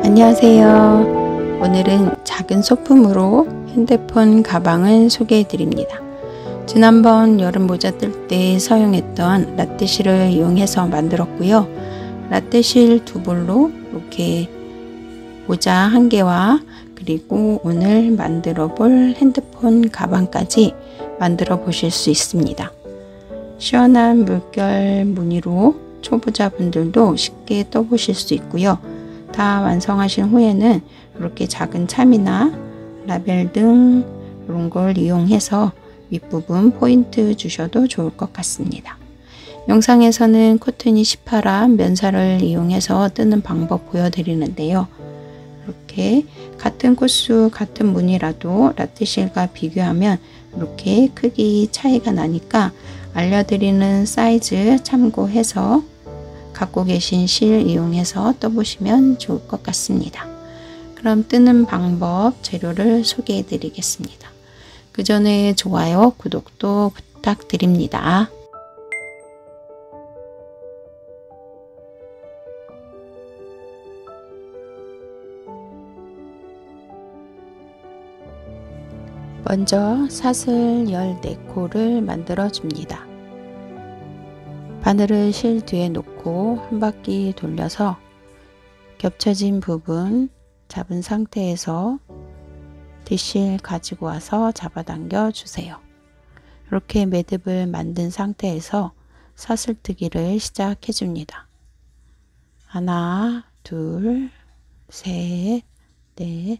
안녕하세요. 오늘은 작은 소품으로 핸드폰 가방을 소개해 드립니다. 지난번 여름 모자 뜰 때 사용했던 라떼실을 이용해서 만들었고요. 라떼실 두 볼로 이렇게 모자 한 개와 그리고 오늘 만들어 볼 핸드폰 가방까지 만들어 보실 수 있습니다. 시원한 물결 무늬로 초보자분들도 쉽게 떠보실 수 있고요. 다 완성하신 후에는 이렇게 작은 참이나 라벨 등 이런 걸 이용해서 윗부분 포인트 주셔도 좋을 것 같습니다. 영상에서는 코튼이 18화 면사를 이용해서 뜨는 방법 보여드리는데요. 이렇게 같은 코스 같은 무늬라도 라떼실과 비교하면 이렇게 크기 차이가 나니까 알려드리는 사이즈 참고해서 갖고 계신 실 이용해서 떠보시면 좋을 것 같습니다. 그럼 뜨는 방법 재료를 소개해 드리겠습니다. 그 전에 좋아요, 구독도 부탁드립니다. 먼저 사슬 14코를 만들어 줍니다. 바늘을 실 뒤에 놓고 한 바퀴 돌려서 겹쳐진 부분 잡은 상태에서 뒷실 가지고 와서 잡아당겨 주세요. 이렇게 매듭을 만든 상태에서 사슬뜨기를 시작해 줍니다. 하나, 둘, 셋, 넷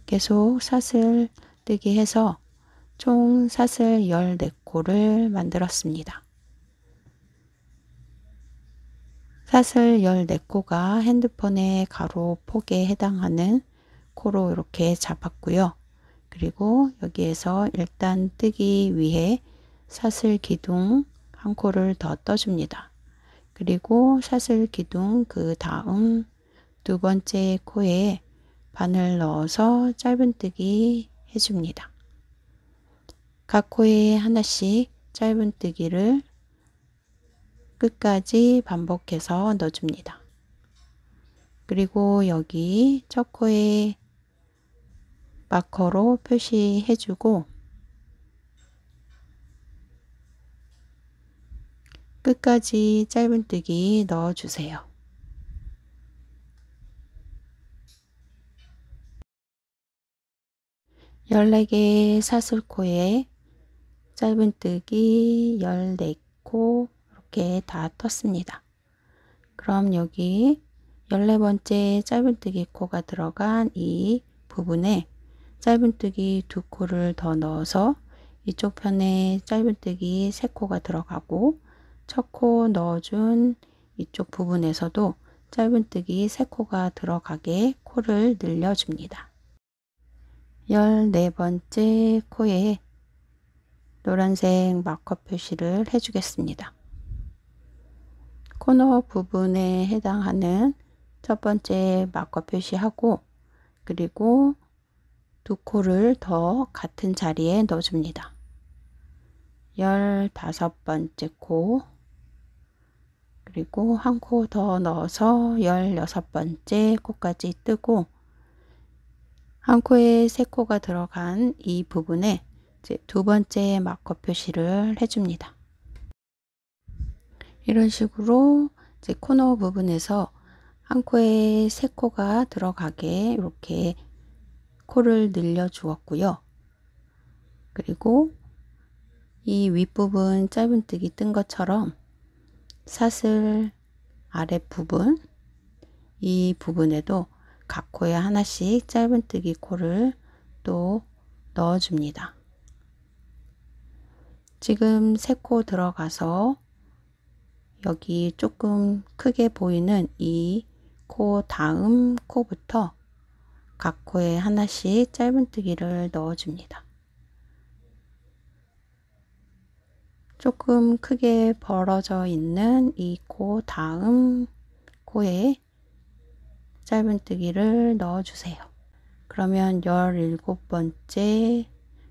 계속 사슬뜨기 해서 총 사슬 14코를 만들었습니다. 사슬 14코가 핸드폰의 가로 폭에 해당하는 코로 이렇게 잡았고요. 그리고 여기에서 일단 뜨기 위해 사슬 기둥 한 코를 더 떠줍니다. 그리고 사슬 기둥 그 다음 두 번째 코에 바늘 넣어서 짧은뜨기 해줍니다. 각 코에 하나씩 짧은뜨기를 끝까지 반복해서 넣어줍니다. 그리고 여기 첫 코에 마커로 표시해주고 끝까지 짧은뜨기 넣어주세요. (14개) 사슬코에 짧은뜨기 14코 이렇게 다 떴습니다. 그럼 여기 14번째 짧은뜨기 코가 들어간 이 부분에 짧은뜨기 2코를 더 넣어서 이쪽 편에 짧은뜨기 3코가 들어가고 첫 코 넣어준 이쪽 부분에서도 짧은뜨기 3코가 들어가게 코를 늘려줍니다. 14번째 코에 노란색 마커 표시를 해주겠습니다. 코너 부분에 해당하는 첫 번째 마커 표시하고 그리고 2코를 더 같은 자리에 넣어줍니다. 15번째 코 그리고 한 코 더 넣어서 16번째 코까지 뜨고 한 코에 3코가 들어간 이 부분에 이제 두 번째 마커 표시를 해줍니다. 이런 식으로 이제 코너 부분에서 한 코에 3코가 들어가게 이렇게 코를 늘려 주었고요. 그리고 이 윗부분 짧은뜨기 뜬 것처럼 사슬 아랫부분 이 부분에도 각 코에 하나씩 짧은뜨기 코를 또 넣어줍니다. 지금 3코 들어가서 여기 조금 크게 보이는 이 코 다음 코부터 각 코에 하나씩 짧은뜨기를 넣어줍니다. 조금 크게 벌어져 있는 이 코 다음 코에 짧은뜨기를 넣어주세요. 그러면 17번째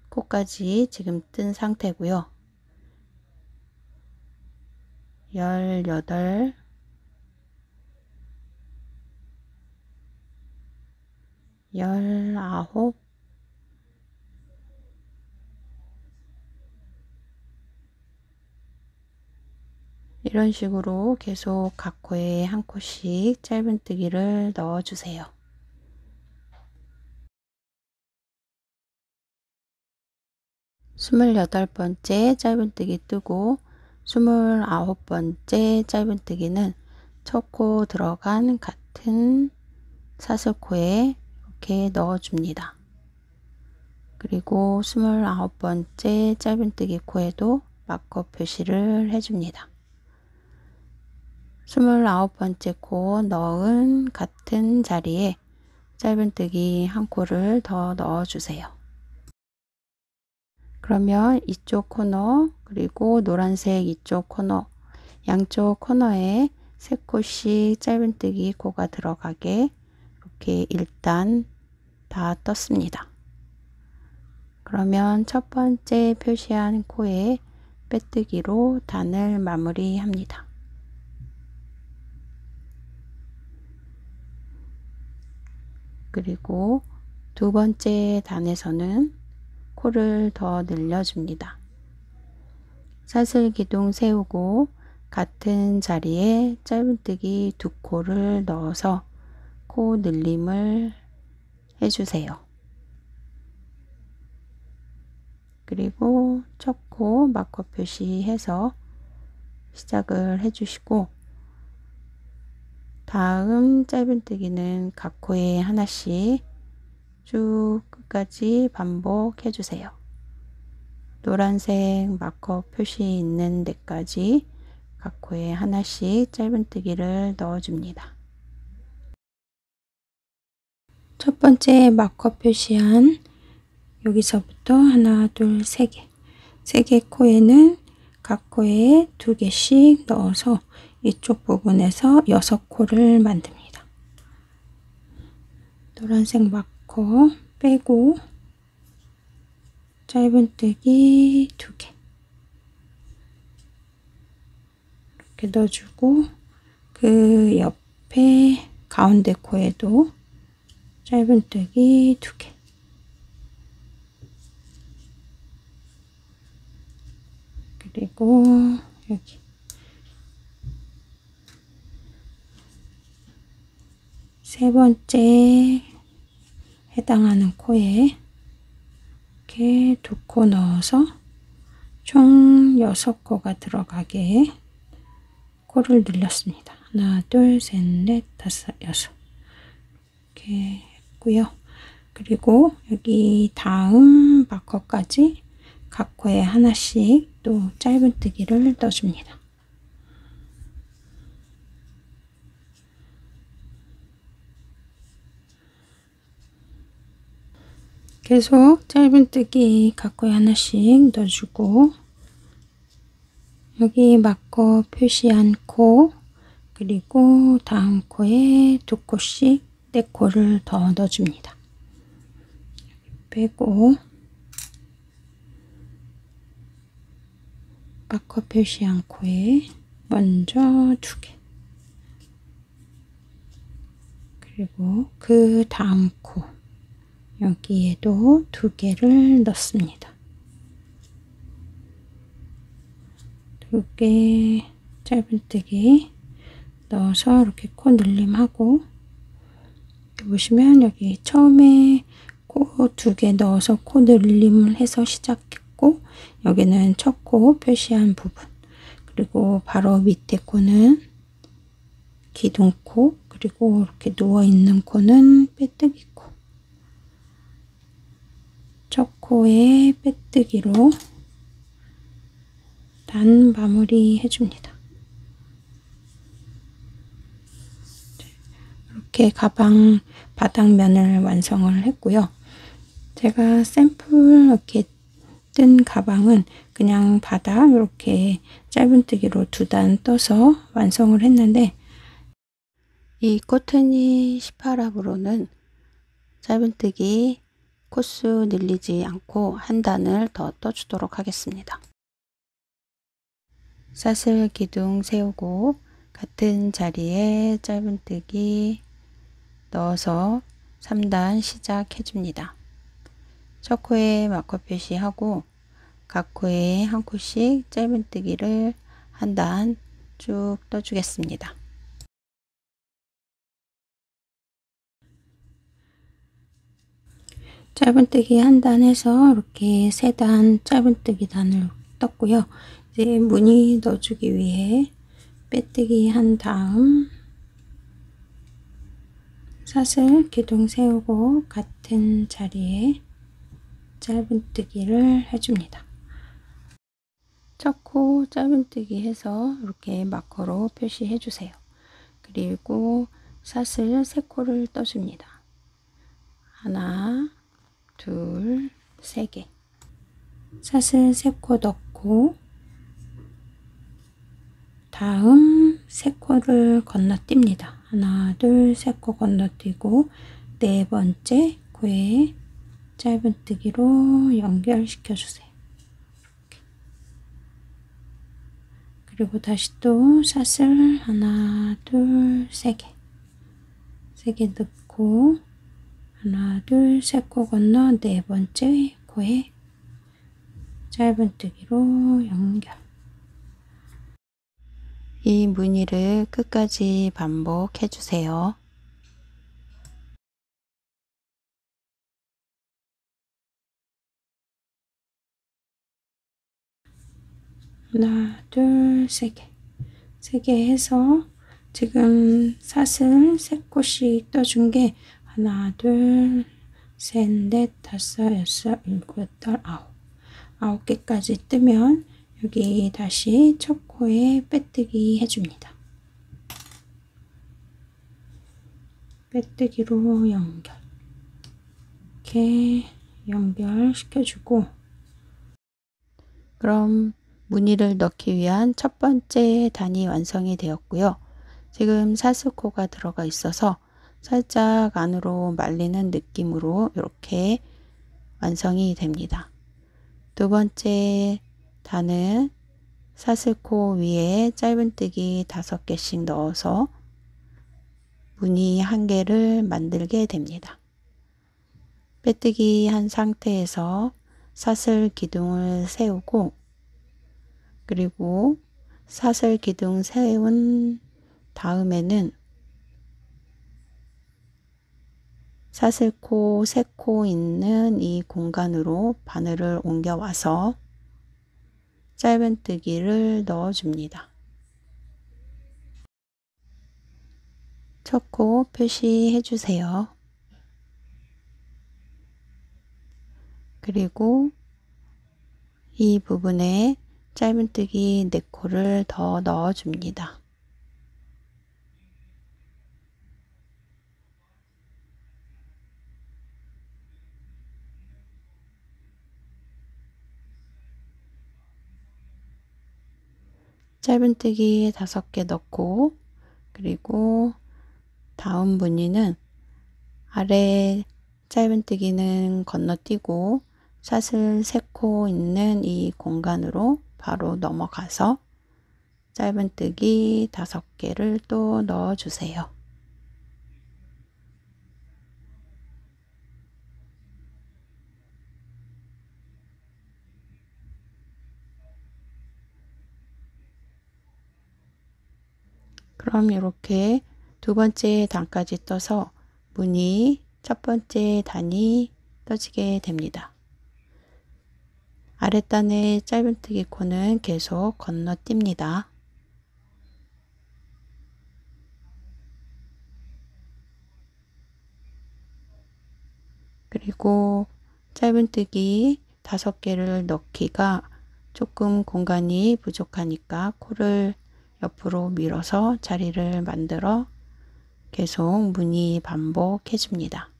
코까지 지금 뜬 상태고요. 18 19 이런 식으로 계속 각 코에 한 코씩 짧은뜨기를 넣어주세요. 28번째 짧은뜨기 뜨고 29번째 짧은뜨기는 첫 코 들어간 같은 사슬코에 이렇게 넣어줍니다. 그리고 29번째 짧은뜨기 코에도 마커 표시를 해줍니다. 29번째 코 넣은 같은 자리에 짧은뜨기 한 코를 더 넣어주세요. 그러면 이쪽 코너 그리고 노란색 이쪽 코너 양쪽 코너에 3코씩 짧은뜨기 코가 들어가게 이렇게 일단 다 떴습니다. 그러면 첫 번째 표시한 코에 빼뜨기로 단을 마무리합니다. 그리고 두 번째 단에서는 코를 더 늘려줍니다. 사슬 기둥 세우고 같은 자리에 짧은뜨기 두 코를 넣어서 코 늘림을 해주세요. 그리고 첫 코 마커 표시해서 시작을 해주시고 다음 짧은뜨기는 각 코에 하나씩 쭉 끝까지 반복해 주세요. 노란색 마커 표시 있는 데까지 각 코에 하나씩 짧은뜨기를 넣어줍니다. 첫 번째 마커 표시한 여기서부터 하나, 둘, 세 개. 3개 코에는 각 코에 2개씩 넣어서 이쪽 부분에서 6코를 만듭니다. 노란색 마커 빼고 짧은뜨기 2개 이렇게 넣어주고 그 옆에 가운데 코에도 짧은뜨기 2개 그리고 여기 세 번째 해당하는 코에 이렇게 2코 넣어서 총 6코가 들어가게 코를 늘렸습니다. 하나, 둘, 셋, 넷, 다섯, 여섯 이렇게 했고요. 그리고 여기 다음 마커까지 각 코에 하나씩 또 짧은뜨기를 넣어줍니다. 계속 짧은뜨기 각 코에 하나씩 넣어주고 여기 마커 표시한 코 그리고 다음 코에 2코씩 4코를 더 넣어줍니다. 빼고 마커 표시한 코에 먼저 2개 그리고 그 다음 코 여기에도 2개를 넣습니다. 2개 짧은뜨기 넣어서 이렇게 코 늘림하고 보시면 여기 처음에 코 2개 넣어서 코 늘림을 해서 시작했고 여기는 첫 코 표시한 부분 그리고 바로 밑에 코는 기둥코 그리고 이렇게 누워있는 코는 빼뜨기 코 첫 코에 빼뜨기로 단 마무리 해줍니다. 이렇게 가방 바닥면을 완성을 했고요. 제가 샘플 이렇게 뜬 가방은 그냥 바닥 이렇게 짧은뜨기로 2단 떠서 완성을 했는데 이 코트니 18합으로는 짧은뜨기 코스 늘리지 않고 한 단을 더 떠주도록 하겠습니다. 사슬 기둥 세우고 같은 자리에 짧은뜨기 넣어서 3단 시작해 줍니다. 첫 코에 마커 표시하고 각 코에 한 코씩 짧은뜨기를 한 단 쭉 떠주겠습니다. 짧은뜨기 한 단 해서 이렇게 3단 짧은뜨기 단을 떴고요. 이제 무늬 넣어주기 위해 빼뜨기 한 다음 사슬 기둥 세우고 같은 자리에 짧은뜨기를 해줍니다. 첫 코 짧은뜨기 해서 이렇게 마커로 표시해 주세요. 그리고 사슬 3코를 떠줍니다. 하나, 둘, 3개. 사슬 3코 넣고 다음 3코를 건너뜁니다. 하나, 둘, 3코 건너뛰고 네 번째 코에 짧은뜨기로 연결시켜 주세요. 그리고 다시 또 사슬 하나, 둘, 3개. 3개 넣고 하나, 둘, 3코 건너 네 번째 코에 짧은뜨기로 연결. 이 무늬를 끝까지 반복해 주세요. 하나, 둘, 3개. 3개 해서 지금 사슬 3코씩 떠준 게 하나, 둘, 셋, 넷, 다섯, 여섯, 일곱, 여덟, 아홉 개까지 뜨면 여기 다시 첫 코에 빼뜨기 해줍니다. 빼뜨기로 연결. 이렇게 연결시켜주고 그럼 무늬를 넣기 위한 첫 번째 단이 완성이 되었고요. 지금 사슬코가 들어가 있어서 살짝 안으로 말리는 느낌으로 이렇게 완성이 됩니다. 두 번째 단은 사슬코 위에 짧은뜨기 5개씩 넣어서 무늬 1개를 만들게 됩니다. 빼뜨기 한 상태에서 사슬 기둥을 세우고 그리고 사슬 기둥 세운 다음에는 사슬코 3코 있는 이 공간으로 바늘을 옮겨 와서 짧은뜨기를 넣어 줍니다. 첫 코 표시해 주세요. 그리고 이 부분에 짧은뜨기 4코를 더 넣어 줍니다. 짧은뜨기 5개 넣고 그리고 다음 무늬는 아래 짧은뜨기는 건너뛰고 사슬 3코 있는 이 공간으로 바로 넘어가서 짧은뜨기 5개를 또 넣어 주세요. 그럼 이렇게 두 번째 단까지 떠서 무늬 첫 번째 단이 떠지게 됩니다. 아랫단의 짧은뜨기 코는 계속 건너뜁니다. 그리고 짧은뜨기 5개를 넣기가 조금 공간이 부족하니까 코를 옆으로 밀어서 자리를 만들어 계속 무늬 반복해 줍니다.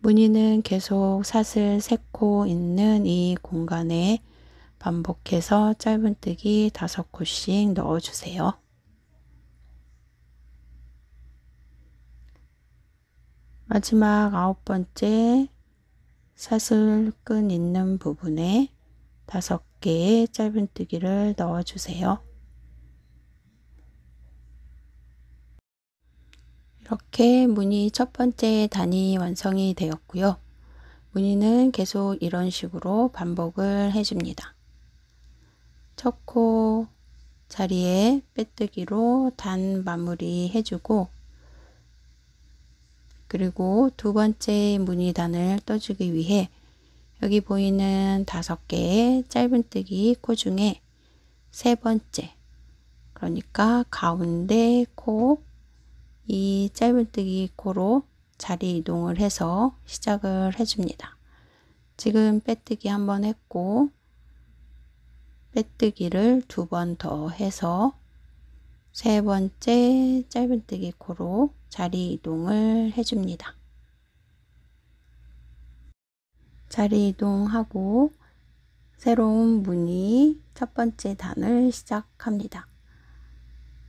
무늬는 계속 사슬 3코 있는 이 공간에 반복해서 짧은뜨기 5코씩 넣어 주세요. 마지막 9번째 사슬끈 있는 부분에 5개의 짧은뜨기를 넣어 주세요. 이렇게 무늬 첫 번째 단이 완성이 되었고요. 무늬는 계속 이런 식으로 반복을 해줍니다. 첫 코 자리에 빼뜨기로 단 마무리 해주고, 그리고 두 번째 무늬단을 떠주기 위해 여기 보이는 5개의 짧은뜨기 코 중에 세 번째, 그러니까 가운데 코, 이 짧은뜨기 코로 자리 이동을 해서 시작을 해줍니다. 지금 빼뜨기 한 번 했고, 빼뜨기를 2번 더 해서 세 번째 짧은뜨기 코로 자리 이동을 해줍니다. 자리 이동하고 새로운 무늬 첫 번째 단을 시작합니다.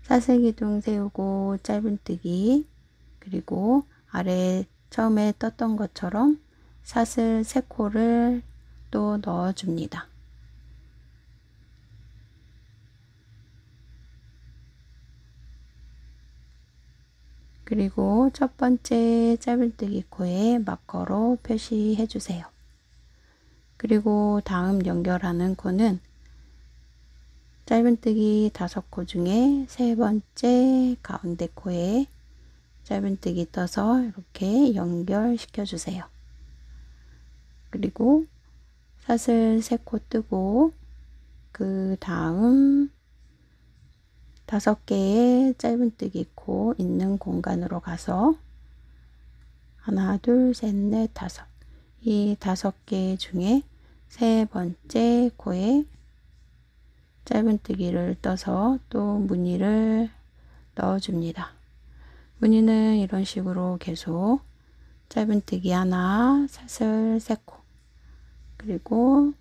사슬기둥 세우고 짧은뜨기, 그리고 아래 처음에 떴던 것처럼 사슬 3코를 또 넣어줍니다. 그리고 첫 번째 짧은뜨기 코에 마커로 표시해 주세요. 그리고 다음 연결하는 코는 짧은뜨기 5코 중에 세 번째 가운데 코에 짧은뜨기 떠서 이렇게 연결시켜 주세요. 그리고 사슬 3코 뜨고, 그 다음 5개의 짧은뜨기 코 있는 공간으로 가서 하나, 둘, 셋, 넷, 5. 이 5개 중에 세 번째 코에 짧은뜨기를 떠서 또 무늬를 넣어줍니다. 무늬는 이런 식으로 계속 짧은뜨기 하나, 사슬 3코, 그리고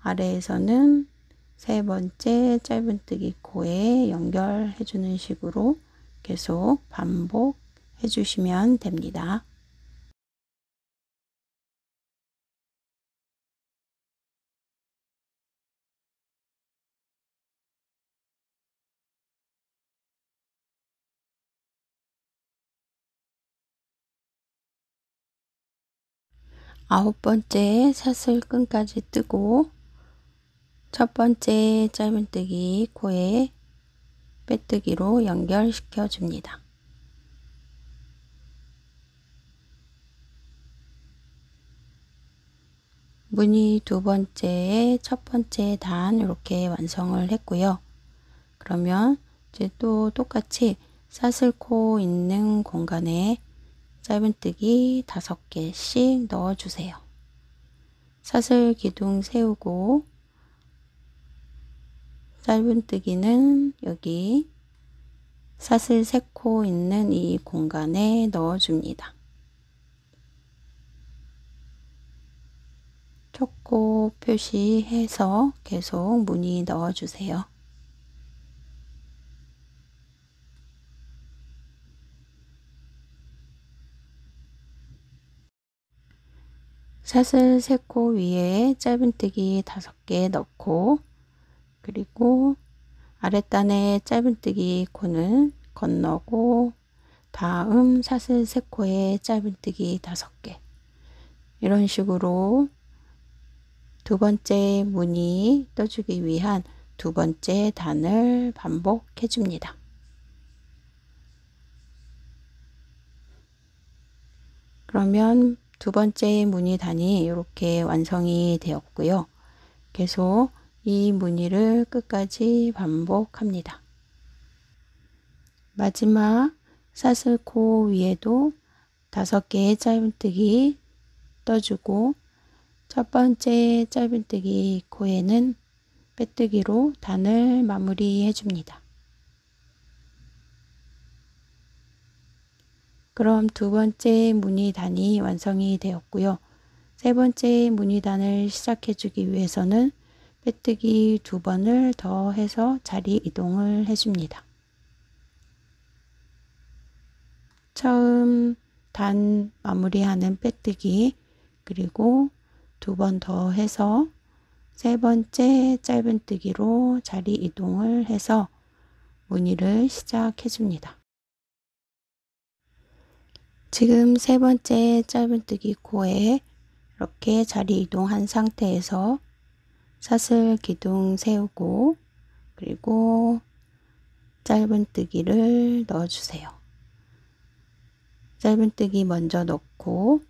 아래에서는 세 번째 짧은뜨기 코에 연결해 주는 식으로 계속 반복해 주시면 됩니다. 아홉 번째 사슬끈까지 뜨고 첫 번째 짧은뜨기 코에 빼뜨기로 연결시켜 줍니다. 무늬 두 번째에 첫 번째 단 이렇게 완성을 했고요. 그러면 이제 또 똑같이 사슬코 있는 공간에 짧은뜨기 5개씩 넣어 주세요. 사슬 기둥 세우고 짧은뜨기는 여기 사슬 3코 있는 이 공간에 넣어 줍니다. 첫 코 표시해서 계속 무늬 넣어 주세요. 사슬 3코 위에 짧은뜨기 5개 넣고, 그리고 아랫단에 짧은뜨기 코는 건너고 다음 사슬 3코에 짧은뜨기 5개, 이런 식으로 두 번째 무늬 떠주기 위한 두 번째 단을 반복해 줍니다. 그러면 두 번째 무늬 단이 이렇게 완성이 되었고요. 계속 이 무늬를 끝까지 반복합니다. 마지막 사슬코 위에도 5개의 짧은뜨기 떠주고 첫 번째 짧은뜨기 코에는 빼뜨기로 단을 마무리해 줍니다. 그럼 두 번째 무늬 단이 완성이 되었고요. 세 번째 무늬 단을 시작해 주기 위해서는 빼뜨기 2번을 더 해서 자리 이동을 해 줍니다. 처음 단 마무리하는 빼뜨기, 그리고 2번 더 해서 세 번째 짧은뜨기로 자리 이동을 해서 무늬를 시작해 줍니다. 지금 세 번째 짧은뜨기 코에 이렇게 자리 이동한 상태에서 사슬 기둥 세우고 그리고 짧은뜨기를 넣어주세요. 짧은뜨기 먼저 넣고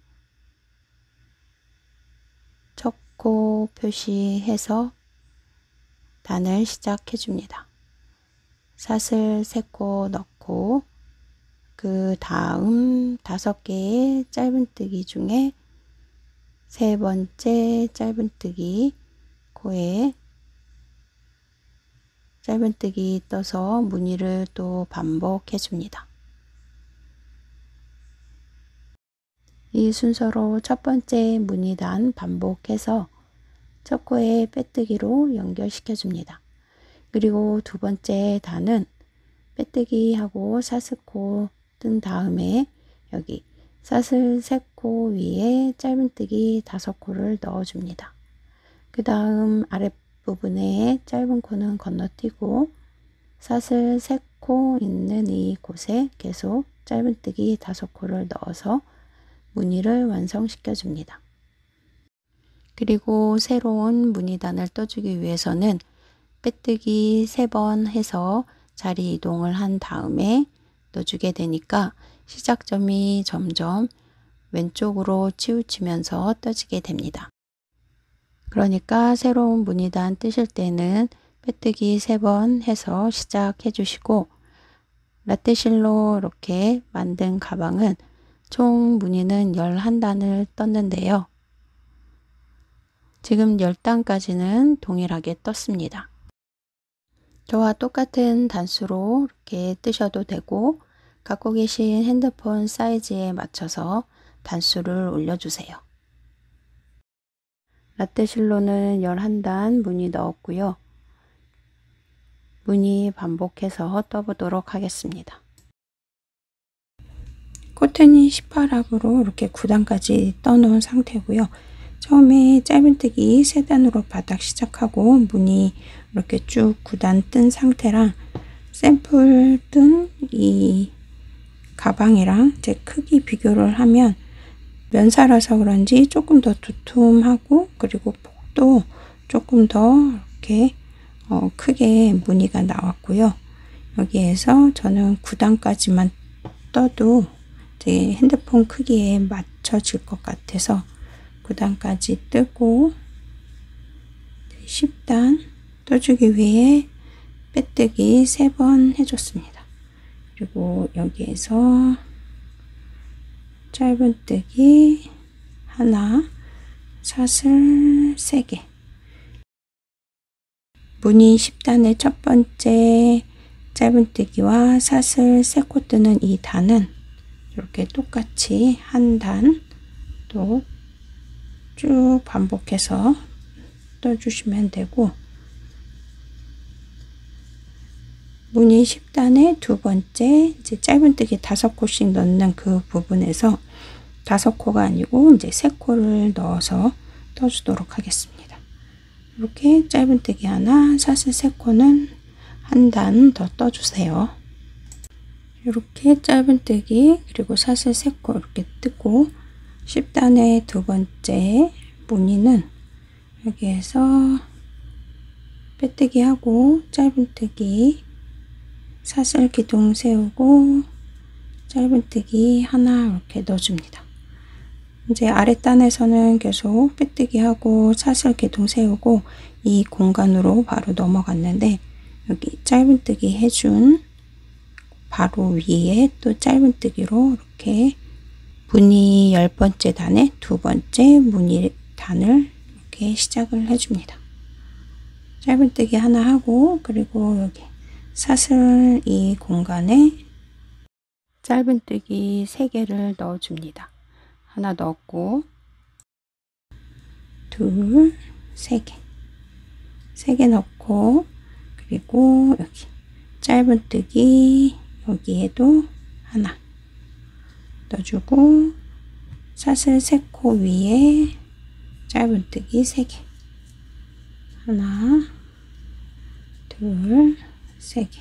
첫 코 표시해서 단을 시작해 줍니다. 사슬 3코 넣고 그 다음 5개의 짧은뜨기 중에 세 번째 짧은뜨기 코에 짧은뜨기 떠서 무늬를 또 반복해 줍니다. 이 순서로 첫 번째 무늬단 반복해서 첫 코에 빼뜨기로 연결시켜 줍니다. 그리고 두 번째 단은 빼뜨기 하고 사슬코 뜬 다음에 여기 사슬 3코 위에 짧은뜨기 5코를 넣어 줍니다. 그 다음 아랫부분에 짧은 코는 건너뛰고 사슬 3코 있는 이곳에 계속 짧은뜨기 5코를 넣어서 무늬를 완성시켜 줍니다. 그리고 새로운 무늬단을 떠주기 위해서는 빼뜨기 3번 해서 자리 이동을 한 다음에 넣어주게 되니까 시작점이 점점 왼쪽으로 치우치면서 떠지게 됩니다. 그러니까 새로운 무늬단 뜨실 때는 빼뜨기 3번 해서 시작해 주시고 라떼실로 이렇게 만든 가방은 총 무늬는 11단을 떴는데요. 지금 10단까지는 동일하게 떴습니다. 저와 똑같은 단수로 이렇게 뜨셔도 되고 갖고 계신 핸드폰 사이즈에 맞춰서 단수를 올려주세요. 라떼실로는 11단 무늬 넣었고요. 무늬 반복해서 떠보도록 하겠습니다. 코튼이 18합으로 이렇게 9단까지 떠놓은 상태고요. 처음에 짧은뜨기 3단으로 바닥 시작하고 무늬 이렇게 쭉 9단 뜬 상태랑 샘플 뜬 이 가방이랑 제 크기 비교를 하면 면사라서 그런지 조금 더 두툼하고 그리고 폭도 조금 더 이렇게 크게 무늬가 나왔고요. 여기에서 저는 9단까지만 떠도 제 핸드폰 크기에 맞춰질 것 같아서 9단까지 뜨고 10단 떠주기 위해 빼뜨기 3번 해줬습니다. 그리고 여기에서 짧은뜨기 하나, 사슬 3개. 무늬 10단의 첫 번째 짧은뜨기와 사슬 3코 뜨는 이 단은 이렇게 똑같이 한 단 또 쭉 반복해서 떠주시면 되고 무늬 10단의 두 번째 이제 짧은뜨기 5코씩 넣는 그 부분에서 5코가 아니고 이제 3코를 넣어서 떠주도록 하겠습니다. 이렇게 짧은뜨기 하나, 사슬 3코는 한 단 더 떠주세요. 이렇게 짧은뜨기 그리고 사슬 3코 이렇게 뜨고 10단의 두 번째 무늬는 여기에서 빼뜨기 하고 짧은뜨기 사슬 기둥 세우고 짧은뜨기 하나 이렇게 넣어줍니다. 이제 아랫단에서는 계속 빼뜨기 하고 사슬 기둥 세우고 이 공간으로 바로 넘어갔는데 여기 짧은뜨기 해준 바로 위에 또 짧은뜨기로 이렇게 무늬 10번째 단의 두 번째 무늬 단을 이렇게 시작을 해줍니다. 짧은뜨기 하나 하고 그리고 여기 사슬 이 공간에 짧은뜨기 3개를 넣어줍니다. 하나 넣었고 둘, 3개 3개 넣고 그리고 여기 짧은뜨기 여기에도 하나 넣어주고 사슬 3코 위에 짧은뜨기 3개 하나 둘 3개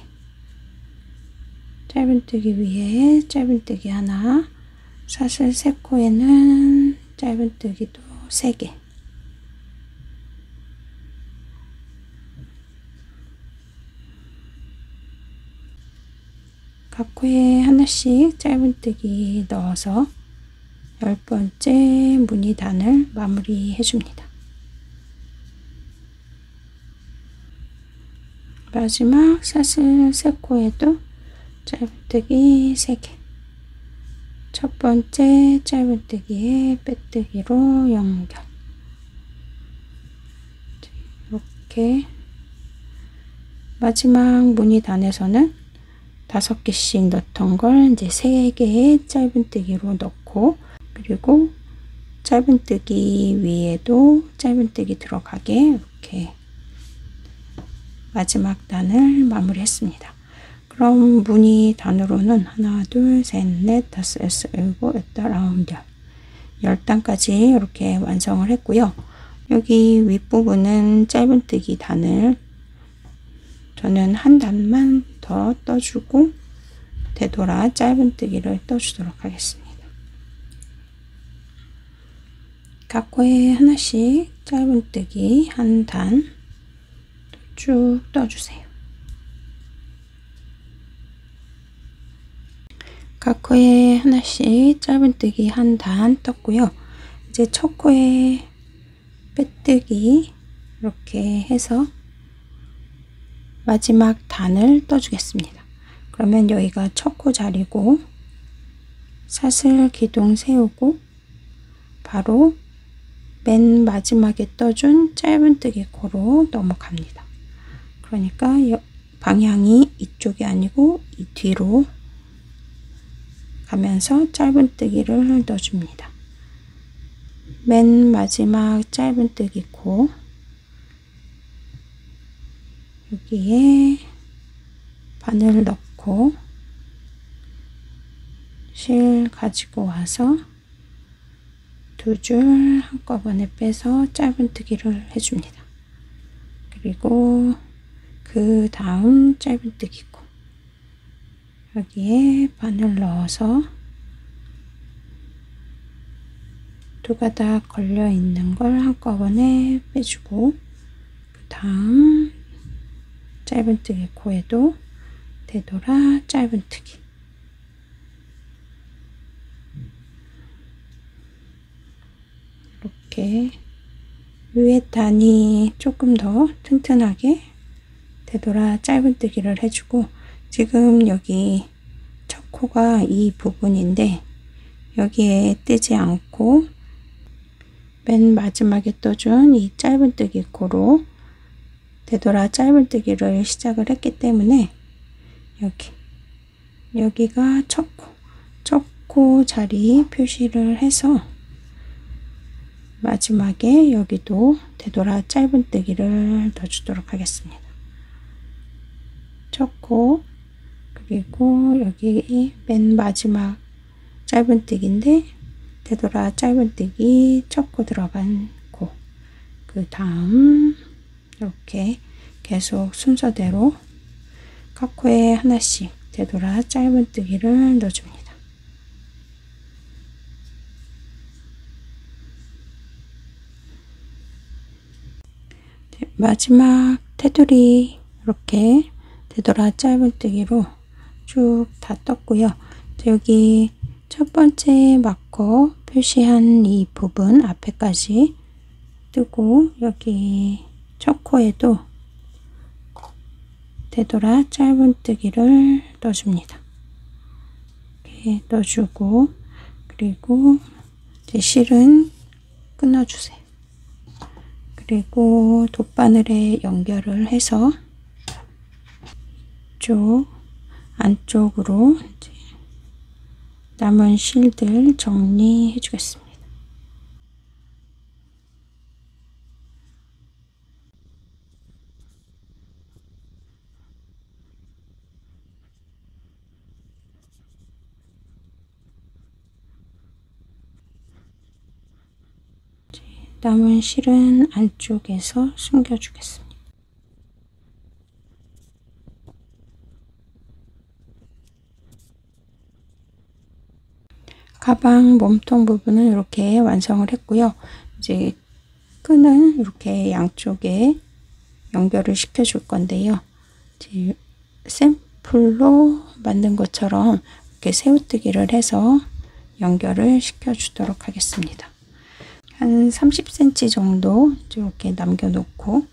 짧은뜨기 위에 짧은뜨기 하나 사슬 3코에는 짧은뜨기도 3개, 각 코에 하나씩 짧은뜨기 넣어서 10번째 무늬단을 마무리해 줍니다. 마지막 사슬 3코에도 짧은뜨기 3개, 첫 번째 짧은뜨기에 빼뜨기로 연결, 이렇게 마지막 무늬단에서는 5개씩 넣던 걸 이제 3개의 짧은뜨기로 넣고, 그리고 짧은뜨기 위에도 짧은뜨기 들어가게 이렇게 마지막 단을 마무리했습니다. 그럼 무늬 단으로는 하나, 둘, 셋, 넷, 다섯, 여섯, 일곱, 여덟, 아홉, 열 10단까지 이렇게 완성을 했고요. 여기 윗부분은 짧은뜨기 단을 저는 한 단만 더 떠주고 되돌아 짧은뜨기를 떠주도록 하겠습니다. 각 코에 하나씩 짧은뜨기 한 단 쭉 떠주세요. 각 코에 하나씩 짧은뜨기 한 단 떴고요. 이제 첫 코에 빼뜨기 이렇게 해서 마지막 단을 떠주겠습니다. 그러면 여기가 첫 코 자리고 사슬 기둥 세우고 바로 맨 마지막에 떠준 짧은뜨기 코로 넘어갑니다. 그러니까 방향이 이쪽이 아니고 이 뒤로 가면서 짧은뜨기를 넣어줍니다. 맨 마지막 짧은뜨기 코 여기에 바늘 넣고 실 가지고 와서 2줄 한꺼번에 빼서 짧은뜨기를 해줍니다. 그리고 그 다음 짧은뜨기 코 여기에 바늘 넣어서 2가닥 걸려 있는 걸 한꺼번에 빼주고, 그 다음 짧은뜨기 코에도 되돌아 짧은뜨기, 이렇게 위에 단이 조금 더 튼튼하게 되돌아 짧은뜨기를 해주고, 지금 여기 첫 코가 이 부분인데 여기에 뜨지 않고 맨 마지막에 떠준 이 짧은뜨기 코로 되돌아 짧은뜨기를 시작을 했기 때문에 여기가 첫 코 자리 표시를 해서 마지막에 여기도 되돌아 짧은뜨기를 넣어주도록 하겠습니다. 첫 코, 그리고 여기 맨 마지막 짧은뜨기인데 되돌아 짧은뜨기 첫 코 들어간 코, 그 다음 이렇게 계속 순서대로 각 코에 하나씩 되돌아 짧은뜨기를 넣어줍니다. 마지막 테두리 이렇게 되돌아 짧은뜨기로 쭉 다 떴고요. 여기 첫 번째 마커 표시한 이 부분 앞에까지 뜨고, 여기 첫 코에도 되돌아 짧은뜨기를 넣어줍니다. 이렇게 넣어주고, 그리고 이제 실은 끊어주세요. 그리고 돗바늘에 연결을 해서 이쪽 안쪽으로 이제 남은 실들 정리해 주겠습니다. 남은 실은 안쪽에서 숨겨 주겠습니다. 가방 몸통 부분은 이렇게 완성을 했고요. 이제 끈을 이렇게 양쪽에 연결을 시켜 줄 건데요. 이제 샘플로 만든 것처럼 이렇게 새우뜨기를 해서 연결을 시켜 주도록 하겠습니다. 한 30cm 정도 이렇게 남겨 놓고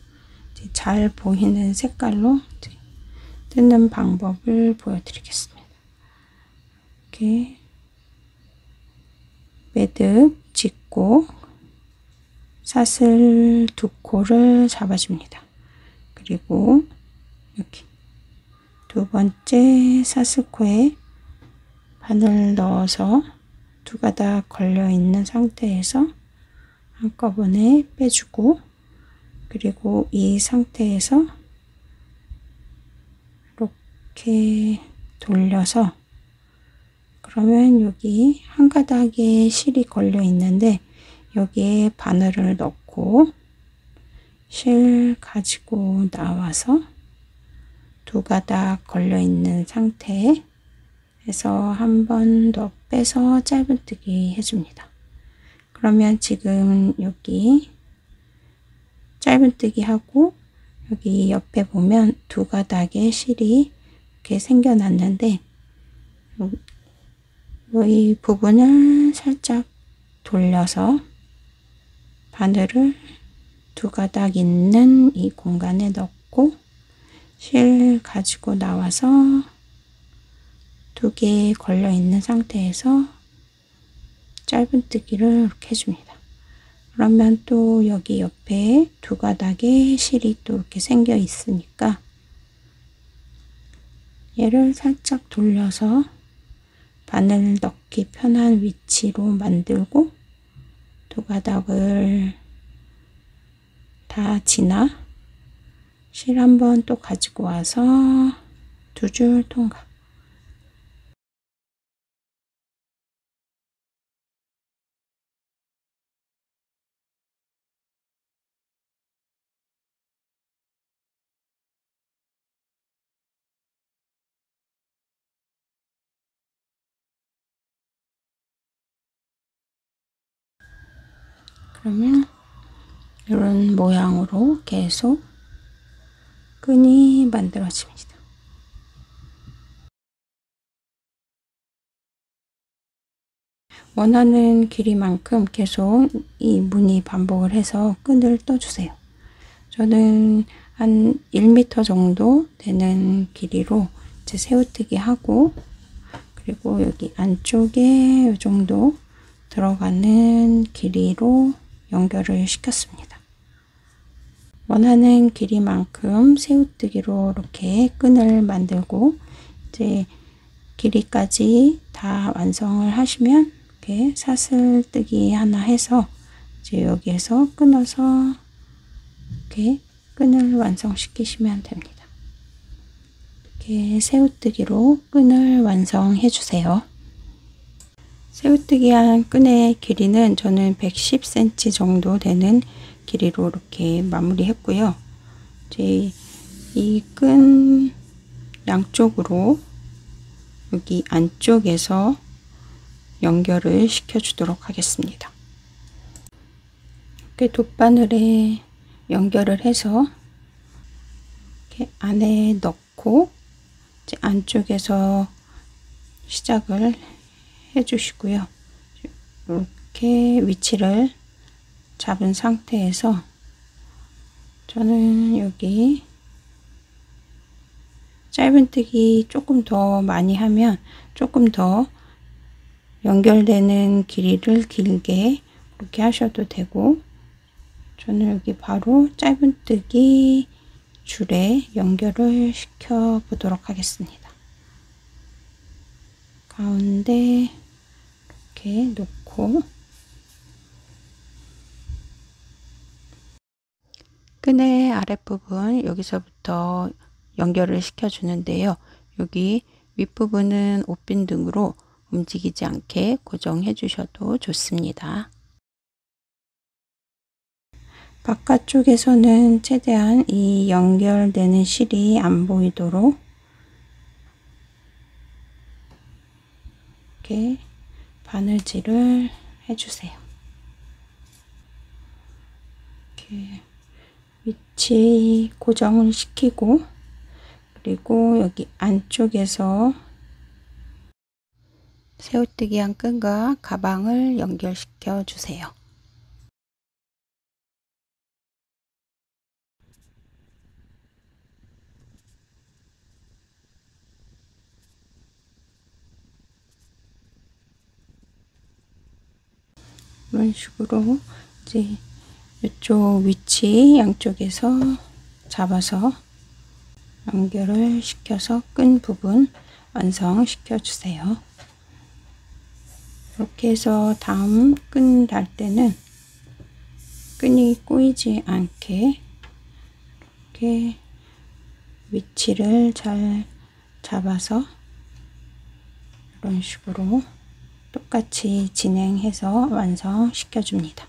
잘 보이는 색깔로 뜯는 방법을 보여드리겠습니다. 이렇게 매듭 짚고 사슬 두 코를 잡아줍니다. 그리고 이렇게 두 번째 사슬코에 바늘 넣어서 두 가닥 걸려 있는 상태에서 한꺼번에 빼주고, 그리고 이 상태에서 이렇게 돌려서, 그러면 여기 한 가닥에 실이 걸려 있는데 여기에 바늘을 넣고 실 가지고 나와서 두 가닥 걸려 있는 상태에서 한 번 더 빼서 짧은뜨기 해줍니다. 그러면 지금 여기 짧은뜨기 하고 여기 옆에 보면 두 가닥의 실이 이렇게 생겨났는데, 이 부분을 살짝 돌려서 바늘을 두 가닥 있는 이 공간에 넣고 실 가지고 나와서 두 개 걸려 있는 상태에서 짧은뜨기를 이렇게 해줍니다. 그러면 또 여기 옆에 두 가닥의 실이 또 이렇게 생겨 있으니까 얘를 살짝 돌려서 바늘 넣기 편한 위치로 만들고 두 가닥을 다 지나 실 한번 또 가지고 와서 두 줄 통과. 그러면 이런 모양으로 계속 끈이 만들어집니다. 원하는 길이만큼 계속 이 무늬 반복을 해서 끈을 떠주세요. 저는 한 1m 정도 되는 길이로 이제 새우뜨기 하고, 그리고 여기 안쪽에 이 정도 들어가는 길이로 연결을 시켰습니다. 원하는 길이만큼 새우뜨기로 이렇게 끈을 만들고 이제 길이까지 다 완성을 하시면 이렇게 사슬뜨기 하나 해서 이제 여기에서 끊어서 이렇게 끈을 완성시키시면 됩니다. 이렇게 새우뜨기로 끈을 완성해 주세요. 새우뜨기 한 끈의 길이는 저는 110cm 정도 되는 길이로 이렇게 마무리 했고요. 이제 이 끈 양쪽으로 여기 안쪽에서 연결을 시켜 주도록 하겠습니다. 이렇게 돗바늘에 연결을 해서 이렇게 안에 넣고 이제 안쪽에서 시작을 해 주시고요. 이렇게 위치를 잡은 상태에서 저는 여기 짧은뜨기 조금 더 많이 하면 조금 더 연결되는 길이를 길게 그렇게 하셔도 되고, 저는 여기 바로 짧은뜨기 줄에 연결을 시켜 보도록 하겠습니다. 가운데 이렇게 놓고 끈의 아랫부분 여기서부터 연결을 시켜 주는데요. 여기 윗부분은 옷빈등으로 움직이지 않게 고정해 주셔도 좋습니다. 바깥쪽에서는 최대한 이 연결되는 실이 안 보이도록 이렇게 바느질을 해주세요. 이렇게 위치 고정을 시키고, 그리고 여기 안쪽에서 새우뜨기 한 끈과 가방을 연결시켜 주세요. 이런 식으로 이제 이쪽 위치 양쪽에서 잡아서 연결을 시켜서 끈 부분 완성시켜 주세요. 이렇게 해서 다음 끈 달 때는 끈이 꼬이지 않게 이렇게 위치를 잘 잡아서 이런 식으로 똑같이 진행해서 완성시켜 줍니다.